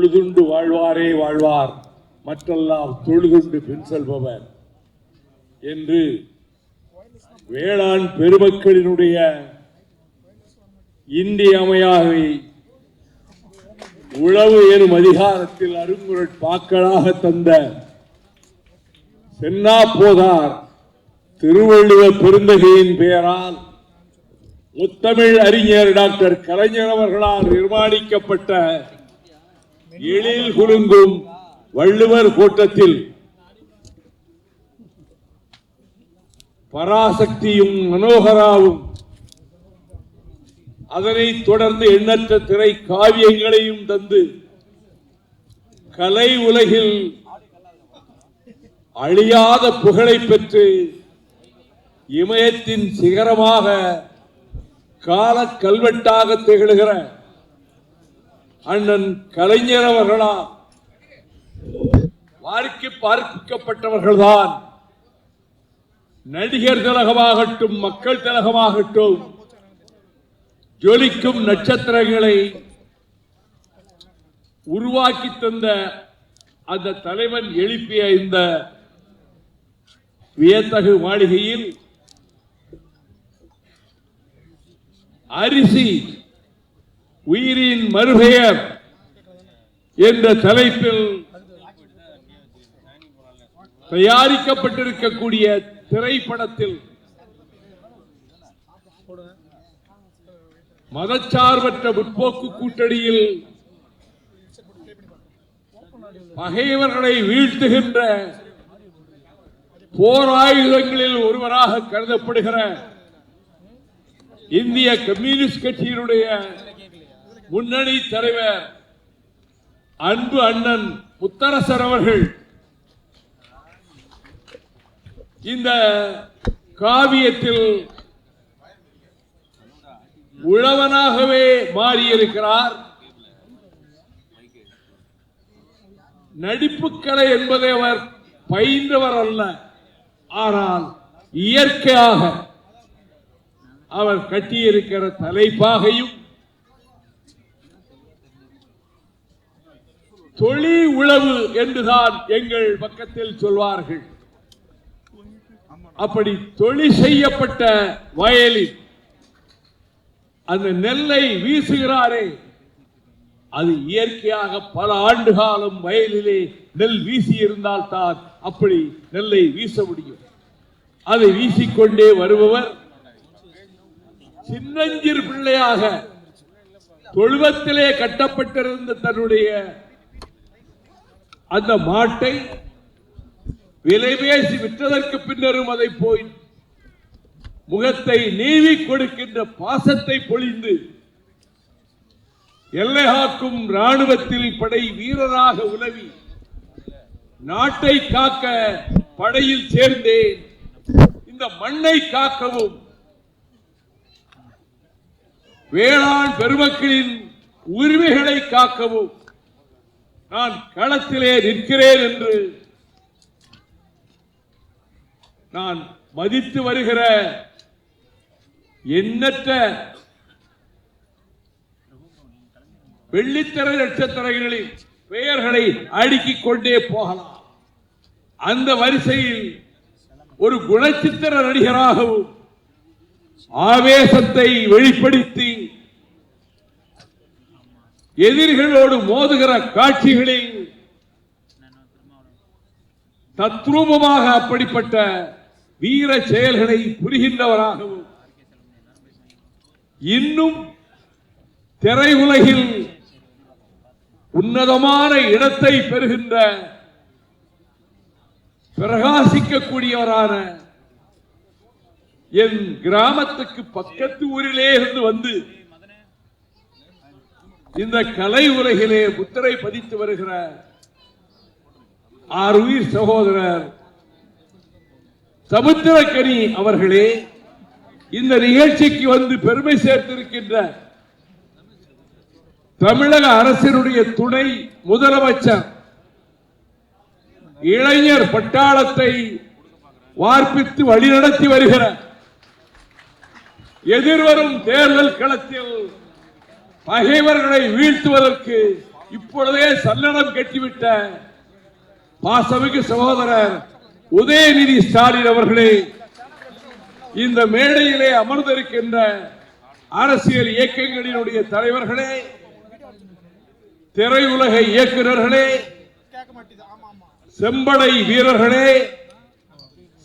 தொழுதுண்டு வாழ்வாரே வாழ்வார், மற்றெல்லாம் தொழுதுண்டு பின் செல்பவர் என்று வேளாண் பெருமக்களினுடைய இன்றியமையாமை உழவு எனும் அதிகாரத்தில் அருங்குறட்பாக்களாக தந்த சென்னா போதார் திருவள்ளுவர் பெருந்தகையின் பெயரால் முத்தமிழ் அறிஞர் டாக்டர் கலைஞர் அவர்களால் நிர்மாணிக்கப்பட்ட எழில் குலுங்கும் வள்ளுவர் கூட்டத்தில் பராசக்தியும் மனோகராவும் அதனைத் தொடர்ந்து எண்ணற்ற திரை காவியங்களையும் தந்து கலை உலகில் அழியாத புகழை பெற்று இமயத்தின் சிகரமாக கால கல்வெட்டாக திகழ்கிற அண்ணன் கலைஞர் அவர்களால் வாழ்க்கை பார்க்கப்பட்டவர்கள்தான் நடிகர் திலகமாகட்டும், மக்கள் திலகமாகட்டும், ஜொலிக்கும் நட்சத்திரங்களை உருவாக்கி தந்த அந்த தலைவன் எழுப்பிய இந்த வியத்தகு மாளிகையில் அரிசி உயிரின் மறுபெயர் என்ற தலைப்பில் தயாரிக்கப்பட்டிருக்கக்கூடிய திரைப்படத்தில் மதச்சார்பற்ற முற்போக்கு கூட்டணியில் பகைவர்களை வீழ்த்துகின்ற போர் ஆயுதங்களில் ஒருவராக கருதப்படுகிற இந்திய கம்யூனிஸ்ட் கட்சியினுடைய முன்னணி தலைவர் அன்பு அண்ணன் முத்தரசர் அவர்கள் இந்த காவியத்தில் உழவனாகவே மாறியிருக்கிறார். நடிப்புக்கலை என்பதை அவர் பயின்றவர் அல்ல, ஆனால் இயற்கையாக அவர் கட்டியிருக்கிற தலைப்பாகையும் தொழி உழவு என்றுதான் எங்கள் பக்கத்தில் சொல்வார்கள். அப்படி தொழில் செய்யப்பட்ட வயலில் அந்த நெல்லை வீசுகிறாரே, அது இயற்கையாக பல ஆண்டு காலம் வயலிலே நெல் வீசி இருந்தால் தான் அப்படி நெல்லை வீச முடியும். அதை வீசிக்கொண்டே வருபவர் சின்னஞ்சிறு பிள்ளையாக தொழுவத்திலே கட்டப்பட்டிருந்த தன்னுடைய அந்த மாட்டை விலை பேசி விற்றதற்கு பின்னரும் அதை போய் முகத்தை நீவி கொடுக்கின்ற பாசத்தை பொழிந்து எல்லை காக்கும் ராணுவத்தில் படை வீரராக உலவி நாட்டை காக்க படையில் சேர்ந்தேன், இந்த மண்ணை காக்கவும் வேளாண் பெருமக்களின் உரிமைகளை காக்கவும் நான் களத்திலே நிற்கிறேன் என்று நான் மதித்து வருகிற எண்ணற்ற வெள்ளித்திரை நட்சத்திரங்களில் பெயர்களை அடுக்கிக் கொண்டே போகலாம். அந்த வரிசையில் ஒரு குணச்சித்திர நடிகராகவும் ஆவேசத்தை வெளிப்படுத்தி எதிரிகளோடு மோதுகிற காட்சிகளில் தத்ரூபமாக அப்படிப்பட்ட வீர செயல்களை புரிகின்றவராகவும் இன்னும் திரையுலகில் உன்னதமான இடத்தை பெறுகின்ற பிரகாசிக்கக்கூடியவரான என் கிராமத்துக்கு பக்கத்து ஊரிலே இருந்து வந்து இந்த கலை உலகிலே முத்திரை பதித்து வருகிற ஆருயிர் சகோதரர் சமுத்திரக்கனி அவர்களே, இந்த நிகழ்ச்சிக்கு வந்து பெருமை சேர்த்திருக்கின்ற தமிழக அரசினுடைய துணை முதலமைச்சர், இளைஞர் பட்டாளத்தை வார்ப்பித்து வழிநடத்தி வருகிற எதிர்வரும் தேர்தல் களத்தில் பகைவர்களை வீழ்த்துவதற்கு இப்பொழுதே சல்லடம் கட்டிவிட்ட பாசமிகு சகோதரர் உதயநிதி ஸ்டாலின் அவர்களே, இந்த மேடையிலே அமர்ந்திருக்கின்ற அரசியல் இயக்கங்களினுடைய தலைவர்களே, திரையுலக இயக்குநர்களே, செம்படை வீரர்களே,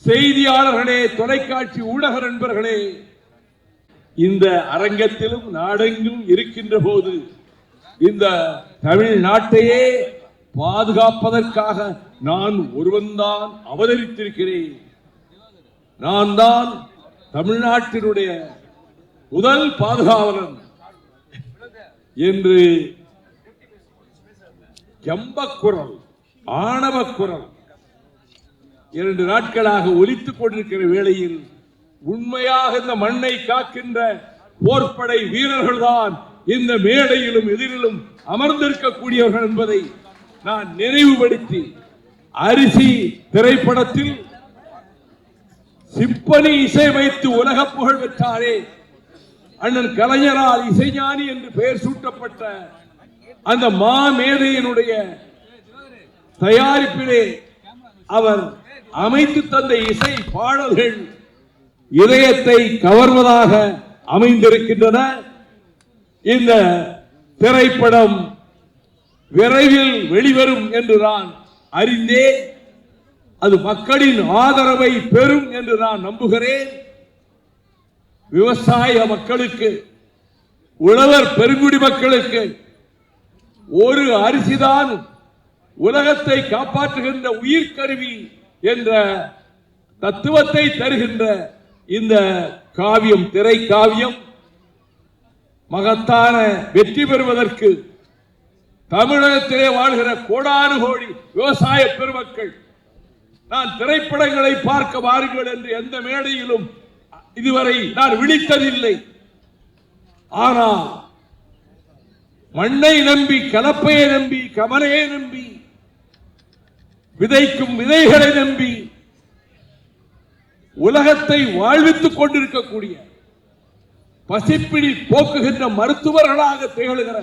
செய்தியாளர்களே, தொலைக்காட்சி ஊடக நண்பர்களே, இந்த அரங்கத்திலும் நாடெங்கும் இருக்கின்ற போது இந்த தமிழ்நாட்டையே பாதுகாப்பதற்காக நான் ஒருவன்தான் அவதரித்திருக்கிறேன். நான் தான் தமிழ்நாட்டினுடைய முதல் பாதுகாவலன் என்று ஜம்பக்குரல், ஆணவக்குரல் 2 நாட்களாக ஒலித்துக் கொண்டிருக்கிற வேளையில் உண்மையாக இந்த மண்ணை காக்கின்ற போர்ப்படை வீரர்கள் தான் இந்த மேடையிலும் எதிரிலும் அமர்ந்திருக்கக்கூடியவர்கள் என்பதை நான் நினைவுபடுத்தி, அரிசி திரைப்படத்தில் சிம்பனி இசையமைத்து உலக புகழ் பெற்றாரே அண்ணன் கலைஞரால் இசைஞானி என்று பெயர் சூட்டப்பட்ட அந்த மாமேதையினுடைய தயாரிப்பிலே அவர் அமைத்து தந்த இசை பாடல்கள் இதயத்தை கவர்வதாக அமைந்திருக்கின்றன. இந்த திரைப்படம் விரைவில் வெளிவரும் என்று நான் அறிந்தேன். அது மக்களின் ஆதரவை பெறும் என்று நான் நம்புகிறேன். விவசாய மக்களுக்கு, உழவர் பெருங்குடி மக்களுக்கு ஒரு அரிசிதான் உலகத்தை காப்பாற்றுகின்ற உயிர்கருவி என்ற தத்துவத்தை தருகின்ற இந்த காவியம், திரை காவியம் மகத்தான வெற்றி பெறுவதற்கு தமிழகத்திலே வாழ்கிற கோடானு கோடி விவசாய பெருமக்கள், நான் திரைப்படங்களை பார்க்க வாருங்கள் என்று எந்த மேடையிலும் இதுவரை நான் விழித்ததில்லை. ஆனால் மண்ணை நம்பி, கலப்பையை நம்பி, கமலையை நம்பி, விதைக்கும் விதைகளை நம்பி உலகத்தை வாழ்வித்துக் கொண்டிருக்கக்கூடிய, பசிப்பிடி போக்குகின்ற மருத்துவர்களாக திகழ்கிற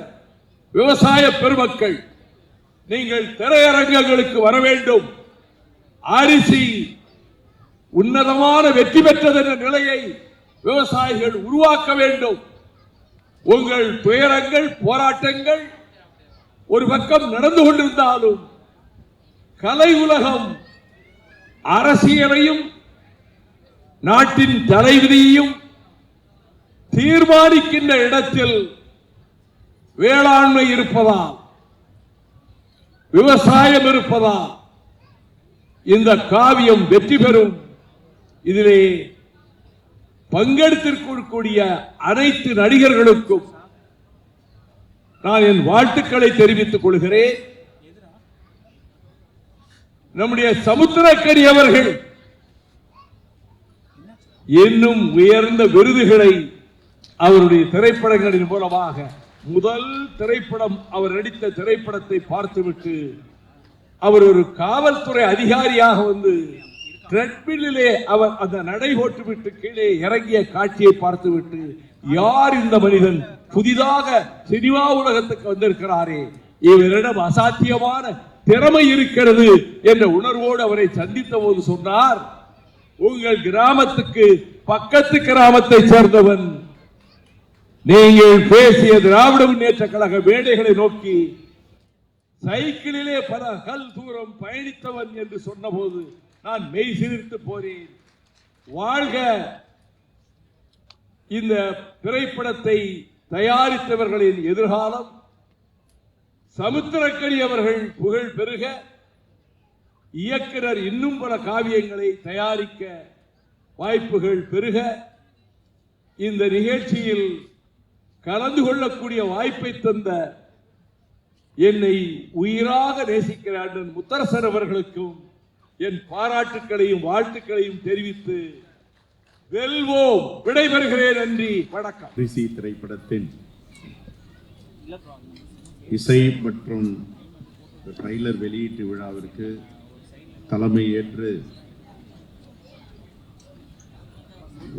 விவசாய பெருமக்கள், நீங்கள் திரையரங்குகளுக்கு வர வேண்டும். அரிசி உன்னதமான வெற்றி பெற்றது என்ற நிலையை விவசாயிகள் உருவாக்க வேண்டும். உங்கள் துயரங்கள், போராட்டங்கள் ஒரு பக்கம் நடந்து கொண்டிருந்தாலும் கலை உலகம் அரசியலையும் நாட்டின் தலைவிதியையும் தீர்மானிக்கின்ற இடத்தில் வேளாண்மை இருப்பதா, விவசாயம் இருப்பதா, இந்த காவியம் வெற்றி பெறும். இதிலே பங்கெடுத்திருக்கக்கூடிய அனைத்து நடிகர்களுக்கும் நான் என் வாழ்த்துக்களை தெரிவித்துக் கொள்கிறேன். நம்முடைய சமுத்திரக்கனி அவர்கள் இன்னும் உயர்ந்த விருதுகளை அவருடைய திரைப்படங்களின் மூலமாக, முதல் திரைப்படம் அவர் நடித்த திரைப்படத்தை பார்த்துவிட்டு அவர் ஒரு காவல்துறை அதிகாரியாக வந்து ட்ரெட்மில்லிலே அவர் அந்த நடை போட்டுவிட்டு கீழே இறங்கிய காட்சியை பார்த்துவிட்டு, யார் இந்த மனிதன், புதிதாக சினிமா உலகத்துக்கு வந்திருக்கிறாரே, இவரிடம் அசாத்தியமான திறமை இருக்கிறது என்ற உணர்வோடு அவரை சந்தித்த போது சொன்னார், உங்கள் கிராமத்துக்கு பக்கத்து கிராமத்தை சேர்ந்தவன், நீங்கள் பேசிய திராவிட முன்னேற்ற கழக மேடைகளை நோக்கி சைக்கிளிலே பல கல் தூரம் பயணித்தவன் என்று சொன்னபோது நான் மெய் சிலிர்த்து போனேன். வாழ்க இந்த திரைப்படத்தை தயாரித்தவர்களின் எதிர்காலம், சமுத்திரக்கனி அவர்கள் புகழ் பெருக, இயக்குனர் இன்னும் பல காவியங்களை தயாரிக்க வாய்ப்புகள் பெருக, இந்த நிகழ்ச்சியில் கலந்து கொள்ளக்கூடிய வாய்ப்பை தந்த என்னை உயிராக நேசிக்கிற அண்ணன் முத்தரசன் அவர்களுக்கும் என் பாராட்டுக்களையும் வாழ்த்துக்களையும் தெரிவித்து வெல்வோம். விடைபெறுகிறேன். நன்றி, வணக்கம். அரிசி திரைப்படத்தின் இசை மற்றும் ட்ரைலர் வெளியீட்டு விழாவிற்கு தலைமை ஏற்று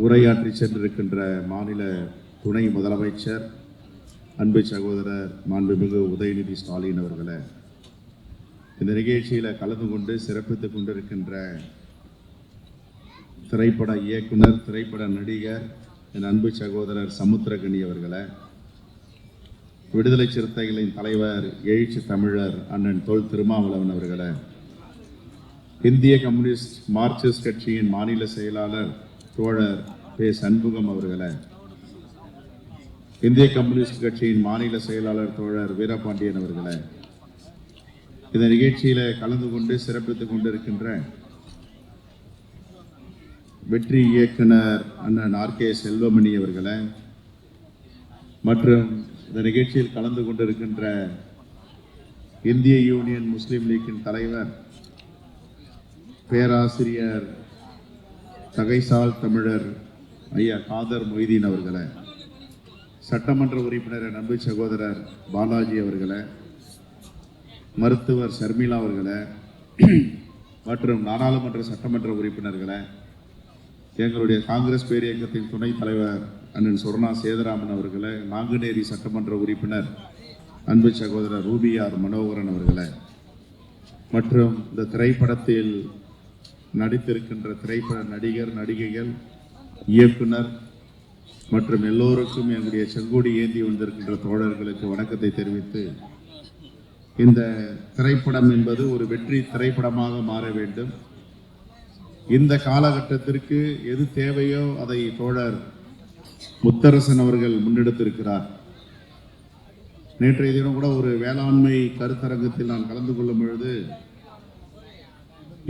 உரையாற்றி சென்றிருக்கின்ற மாநில துணை முதலமைச்சர் அன்பு சகோதரர் மாண்புமிகு உதயநிதி ஸ்டாலின் அவர்களே, இந்த நிகழ்ச்சியில் கலந்து கொண்டு சிறப்பித்துக் கொண்டிருக்கின்ற திரைப்பட இயக்குனர், திரைப்பட நடிகர் என் அன்பு சகோதரர் சமுத்திரகனி அவர்களே, விடுதலை சிறுத்தைகளின் தலைவர் எழுச்சி தமிழர் அண்ணன் தொல் திருமாவளவன் அவர்களே, இந்திய கம்யூனிஸ்ட் மார்க்சிஸ்ட் கட்சியின் மாநில செயலாளர் தோழர் பே சண்முகம் அவர்களே, இந்திய கம்யூனிஸ்ட் கட்சியின் மாநில செயலாளர் தோழர் வீரபாண்டியன் அவர்களே, இந்த நிகழ்ச்சியில கலந்து கொண்டு சிறப்பித்துக் கொண்டிருக்கின்ற வெற்றி இயக்குனர் அண்ணன் RK செல்வமணி அவர்களே, மற்றும் இந்த நிகழ்ச்சியில் கலந்து கொண்டிருக்கின்ற இந்திய யூனியன் முஸ்லீம் லீக்கின் தலைவர் பேராசிரியர் தகைசால் தமிழர் ஐயா காதர் மொய்தீன் அவர்களே, சட்டமன்ற உறுப்பினர் அன்பு சகோதரர் பாலாஜி அவர்களே, மருத்துவர் ஷர்மிளா அவர்களே, மற்றும் நாடாளுமன்ற சட்டமன்ற உறுப்பினர்களே, எங்களுடைய காங்கிரஸ் பேரியக்கத்தின் துணைத் தலைவர் அண்ணன் சொர்ணா சேதராமன் அவர்களே, நாங்குநேரி சட்டமன்ற உறுப்பினர் அன்பு சகோதரர் ரூபியார் மனோகரன் அவர்களே, மற்றும் இந்த திரைப்படத்தில் நடித்திருக்கின்ற திரைப்பட நடிகர், நடிகைகள், இயக்குனர் மற்றும் எல்லோருக்கும் எங்களுடைய செங்கோடி ஏந்தி வந்திருக்கின்ற தோழர்களுக்கு வணக்கத்தை தெரிவித்து, இந்த திரைப்படம் என்பது ஒரு வெற்றி திரைப்படமாக மாற வேண்டும். இந்த காலகட்டத்திற்கு எது தேவையோ அதை தோழர் முத்தரசன் அவர்கள் முன்னெடுத்திருக்கிறார். நேற்றைய தினம் கூட ஒரு வேளாண்மை கருத்தரங்கத்தில் நான் கலந்து கொள்ளும் பொழுது,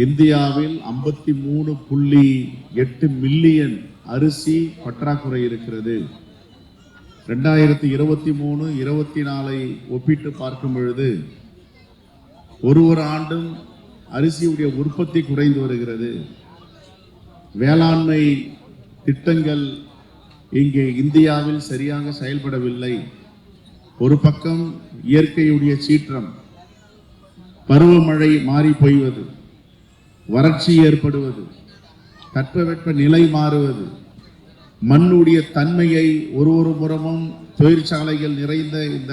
இந்தியாவில் 53.8 மில்லியன் அரிசி பற்றாக்குறை இருக்கிறது. 2023-24 ஒப்பிட்டு பார்க்கும் பொழுது ஒரு ஆண்டும் அரிசியுடைய உற்பத்தி குறைந்து வருகிறது. வேளாண்மை திட்டங்கள் இங்கே இந்தியாவில் சரியாக செயல்படவில்லை. ஒரு பக்கம் இயற்கையுடைய சீற்றம், பருவமழை மாறி போய்வது, வறட்சி ஏற்படுவது, தட்பவெட்ப நிலை மாறுவது, மண்ணுடைய தன்மையை ஒரு புறமும் தொழிற்சாலைகள் நிறைந்த இந்த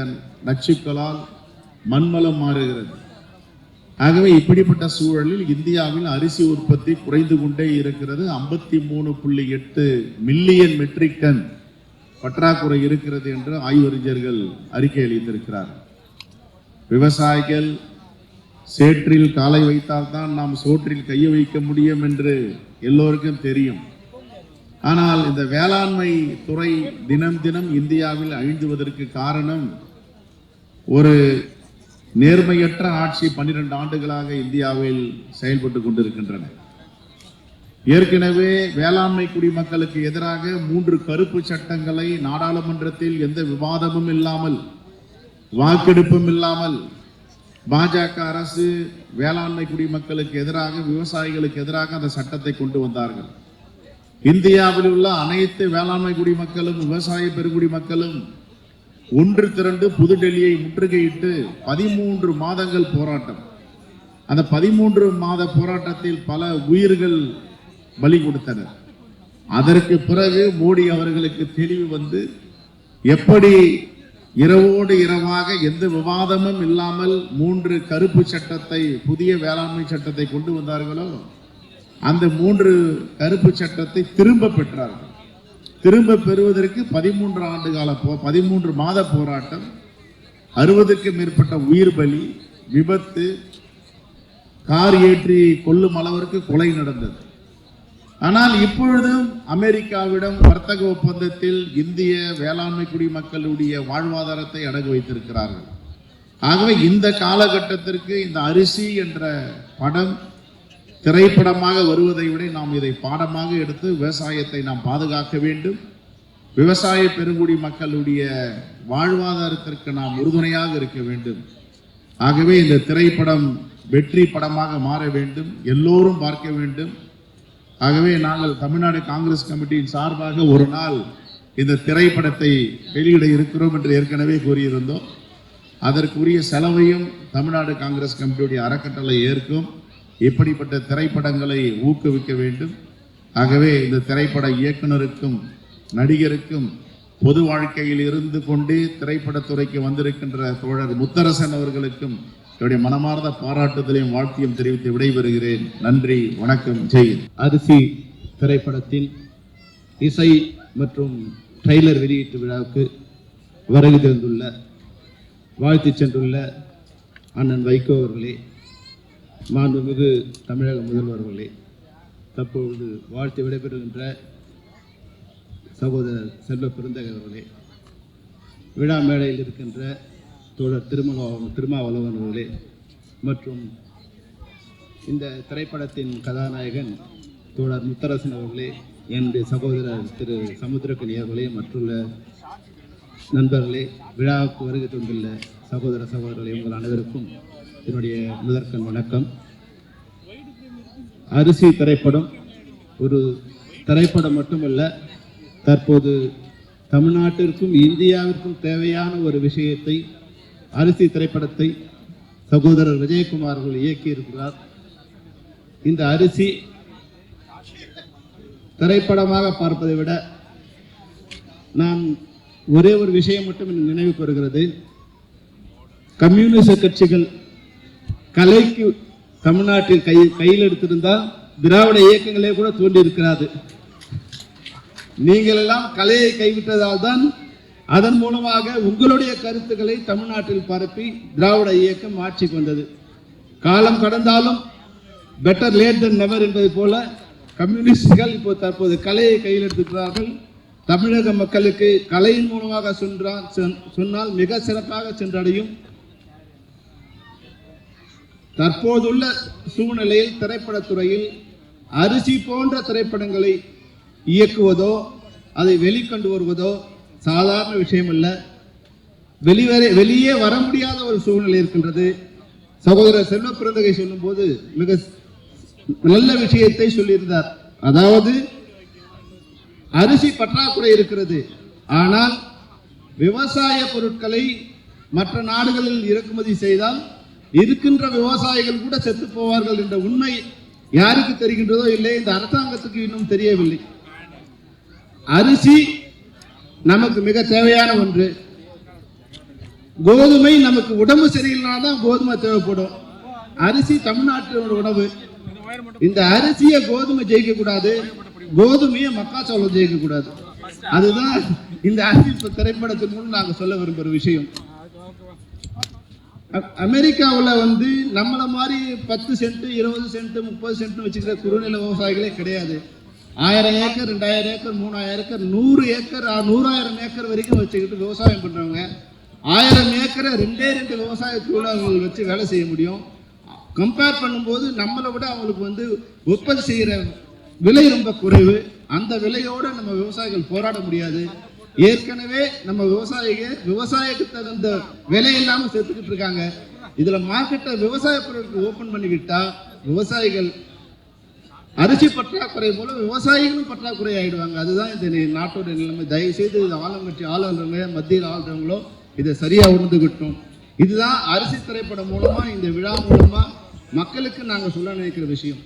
நச்சுக்களால் மண்வளம் மாறுகிறது. ஆகவே இப்படிப்பட்ட சூழலில் இந்தியாவில் அரிசி உற்பத்தி குறைந்து கொண்டே இருக்கிறது. 53.8 மில்லியன் மெட்ரிக் டன் பற்றாக்குறை இருக்கிறது என்று ஆய்வறிஞர்கள் அறிக்கை அளித்திருக்கிறார். விவசாயிகள் சேற்றில் காலை வைத்தால்தான் நாம் சோற்றில் கையை வைக்க முடியும் என்று எல்லோருக்கும் தெரியும். ஆனால் இந்த வேளாண்மை துறை தினம் தினம் இந்தியாவில் அழிந்துவதற்கு காரணம் ஒரு நேர்மையற்ற ஆட்சி 12 ஆண்டுகளாக இந்தியாவில் செயல்பட்டு கொண்டிருக்கின்றன. ஏற்கனவே வேளாண்மை குடிமக்களுக்கு எதிராக 3 கருப்பு சட்டங்களை நாடாளுமன்றத்தில் எந்த விவாதமும் இல்லாமல், வாக்கெடுப்பும் இல்லாமல் பாஜக அரசு வேளாண்மை குடிமக்களுக்கு எதிராக, விவசாயிகளுக்கு எதிராக அந்த சட்டத்தை கொண்டு வந்தார்கள். இந்தியாவில் உள்ள அனைத்து வேளாண்மை குடிமக்களும், விவசாய பெருங்குடி மக்களும் ஒன்று திரண்டு புதுடெல்லியை முற்றுகையிட்டு 13 மாதங்கள் போராட்டம். அந்த 13 மாத போராட்டத்தில் பல உயிர்கள் பலி கொடுத்தனர். அதற்கு பிறகு மோடி அவர்களுக்கு தெளிவு வந்து, எப்படி இரவோடு இரவாக எந்த விவாதமும் இல்லாமல் 3 கருப்பு சட்டத்தை, புதிய வேளாண்மை சட்டத்தை கொண்டு வந்தார்களோ, அந்த 3 கருப்பு சட்டத்தை திரும்ப பெற்றார்கள். திரும்ப பெறுவதற்கு 13 மாத போராட்டம், 60க்கும் மேற்பட்ட உயிர் பலி, விபத்து, கார் ஏற்றி கொல்லும் அளவிற்கு கொலை நடந்தது. ஆனால் இப்பொழுதும் அமெரிக்காவிடம் வர்த்தக ஒப்பந்தத்தில் இந்திய வேளாண்மை குடிமக்களுடைய வாழ்வாதாரத்தை அடகு வைத்திருக்கிறார்கள். ஆகவே இந்த காலகட்டத்திற்கு இந்த அரிசி என்ற படம் திரைப்படமாக வருவதை விட நாம் இதை பாடமாக எடுத்து விவசாயத்தை நாம் பாதுகாக்க வேண்டும். விவசாய பெருங்குடி மக்களுடைய வாழ்வாதாரத்திற்கு நாம் உறுதுணையாக இருக்க வேண்டும். ஆகவே இந்த திரைப்படம் வெற்றி படமாக மாற வேண்டும், எல்லோரும் பார்க்க வேண்டும். ஆகவே நாங்கள் தமிழ்நாடு காங்கிரஸ் கமிட்டியின் சார்பாக ஒரு நாள் இந்த திரைப்படத்தை வெளியிட இருக்கிறோம் என்று ஏற்கனவே கூறியிருந்தோம். அதற்குரிய செலவையும் தமிழ்நாடு காங்கிரஸ் கமிட்டியுடைய அறக்கட்டளை ஏற்கும். இப்படிப்பட்ட திரைப்படங்களை ஊக்குவிக்க வேண்டும். ஆகவே இந்த திரைப்பட இயக்குனருக்கும் நடிகருக்கும் பொது வாழ்க்கையில் இருந்து கொண்டு திரைப்படத்துறைக்கு வந்திருக்கின்ற தோழர் முத்தரசன் அவர்களுக்கும் என்னுடைய மனமார்ந்த பாராட்டுதலையும் வாழ்த்தியும் தெரிவித்து விடைபெறுகிறேன். நன்றி, வணக்கம், ஜெய். அரிசி திரைப்படத்தின் இசை மற்றும் ட்ரெய்லர் வெளியீட்டு விழாவுக்கு வருகை தந்துள்ள வாழ்த்து சென்றுள்ள அண்ணன் வைகோ அவர்களே, மாண்புமிகு தமிழக முதல்வர்களே, தற்பொழுது வாழ்த்து விடைபெறுகின்ற சகோதரர் செல்வ பெருந்தகை அவர்களே, விழா மேடையில் இருக்கின்ற தோழர் திருமாவளவன் அவர்களே மற்றும் இந்த திரைப்படத்தின் கதாநாயகன் தோழர் முத்தரசன் அவர்களே, என்னுடைய சகோதரர் திரு சமுத்திரக்கனி அவர்களே, மற்றுள்ள நண்பர்களே, விழாவுக்கு வருகை தந்துள்ள சகோதரர்களே, உங்கள் அனைவருக்கும் என்னுடைய முதற்கண் வணக்கம். அரிசி திரைப்படம் ஒரு திரைப்படம் மட்டுமல்ல, தற்போது தமிழ்நாட்டிற்கும் இந்தியாவிற்கும் தேவையான ஒரு விஷயத்தை, அரிசி திரைப்படத்தை சகோதரர் விஜயகுமார் அவர்கள் இயக்கியிருக்கிறார். இந்த அரிசி திரைப்படமாக பார்ப்பதை விட நான் ஒரே ஒரு விஷயம் மட்டும் நினைவுக்கு வருகிறது. கம்யூனிஸ்ட் கட்சிகள் கலைக்கு தமிழ்நாட்டில் கையில் எடுத்திருந்தால் திராவிட இயக்கங்களே கூட தோன்றி இருக்கிறாது. நீங்கள் எல்லாம் கலையை கைவிட்டதால் தான் அதன் மூலமாக உங்களுடைய கருத்துக்களை தமிழ்நாட்டில் பரப்பி திராவிட இயக்கம் ஆட்சிக்கு வந்தது. காலம் கடந்தாலும் பெட்டர் லேட் தென் நெவர் என்பது போல கம்யூனிஸ்டுகள் இப்போ தற்போது கலையை கையில் எடுத்துக்கிறார்கள். தமிழக மக்களுக்கு கலையின் மூலமாக சொன்னால் மிக சிறப்பாக சென்றடையும். தற்போதுள்ள சூழ்நிலையில் திரைப்படத்துறையில் அரிசி போன்ற திரைப்படங்களை இயக்குவதோ அதை வெளிக்கொண்டு வருவதோ சாதாரண விஷயம் அல்ல. வெளியே வர முடியாத ஒரு சூழ்நிலை இருக்கின்றது. சகோதரர் செல்வ பிறந்தகை சொல்லும் போது மிக நல்ல விஷயத்தை சொல்லியிருந்தார். அதாவது அரிசி பற்றாக்குறை இருக்கிறது, ஆனால் விவசாய பொருட்களை மற்ற நாடுகளில் இறக்குமதி செய்தால் இருக்கின்ற விவசாயிகள் கூட செத்து போவார்கள் என்ற உண்மை யாருக்கு தெரிகின்றதோ இல்லை, இந்த அரசாங்கத்துக்கு இன்னும் தெரியவில்லை. அரிசி நமக்கு மிக தேவையான ஒன்று. கோதுமை நமக்கு உடம்பு சரியில்லைனா தான் கோதுமை தேவைப்படும். அரிசி தமிழ்நாட்டோட உணவு. இந்த அரிசியை கோதுமை ஜெயிக்க கூடாது, கோதுமையை மக்காச்சோளம் ஜெயிக்க கூடாது. அதுதான் இந்த அரிசி திரைப்படத்தின் மூலம் நாங்க சொல்ல விரும்புற விஷயம். அமெரிக்காவில் நம்மள மாதிரி 10 சென்ட் 20 சென்ட் 30 சென்ட் வச்சுக்கிற குறுநில விவசாயிகளே கிடையாது. 1000 acre 2000 acre 3000 acre 100 acre 100,000 acre வரைக்கும் வச்சுக்கிட்டு விவசாயம் பண்றவங்க 1000 ஏக்கரை 2 விவசாய தொழிலாளர்கள் வச்சு வேலை செய்ய முடியும். கம்பேர் பண்ணும்போது நம்மளை விட அவங்களுக்கு உற்பத்தி செய்கிற விலை ரொம்ப குறைவு. அந்த விலையோடு நம்ம விவசாயிகள் போராட முடியாது. ஏற்கனவே நம்ம விவசாயிக்கு தகுந்த விலை இல்லாமல் செத்துக்கிட்டு இருக்காங்க. இதுல மார்க்கெட்டை விவசாய பொருட்களுக்கு ஓபன் பண்ணிவிட்டா விவசாயிகள் அரிசி பற்றாக்குறை போல விவசாயிகளும் பற்றாக்குறை ஆயிடுவாங்க. அதுதான் இந்த நாட்டோட நிலைமை. தயவு செய்து இது ஆளுங்கட்சி ஆளுநருங்க மத்தியில் ஆளுறவங்களோ இதை சரியா உணர்ந்துகிட்டோம். இதுதான் அரிசி திரைப்படம் மூலமா இந்த விழா மூலமா மக்களுக்கு நாங்கள் சொல்ல நினைக்கிற விஷயம்.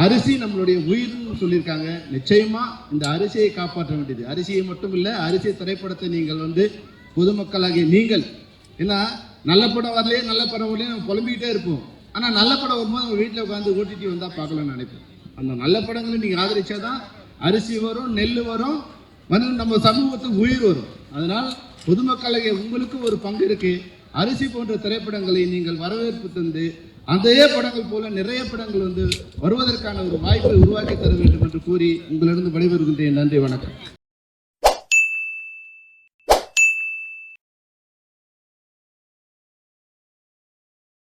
அரிசி நம்மளுடைய உயிர்னு சொல்லியிருக்காங்க. நிச்சயமா இந்த அரிசியை காப்பாற்ற வேண்டியது. அரிசியை மட்டும் இல்லை, அரிசி திரைப்படத்தை நீங்கள் பொதுமக்களாகிய நீங்கள், ஏன்னா நல்ல படம் வரலையே நல்ல படம் வரலையே நம்ம புலம்பிக்கிட்டே இருப்போம். ஆனால் நல்ல படம் வரும்போது நம்ம வீட்டில் உட்காந்து ஓட்டிட்டு வந்தால் பார்க்கலாம்னு நினைப்போம். அந்த நல்ல படங்களை நீங்கள் ஆதரிச்சாதான் அரிசி வரும், நெல் வரும், நம்ம சமூகத்துக்கு உயிர் வரும். அதனால் பொதுமக்களாகிய உங்களுக்கு ஒரு பங்கு இருக்கு. அரிசி போன்ற திரைப்படங்களை நீங்கள் வரவேற்பு தந்து அதே படங்கள் போல நிறைய படங்கள் வருவதற்கான ஒரு வாய்ப்பை உருவாக்கி தர வேண்டும் என்று கூறி உங்களிடம் விடைபெறுகின்றேன். நன்றி, வணக்கம்.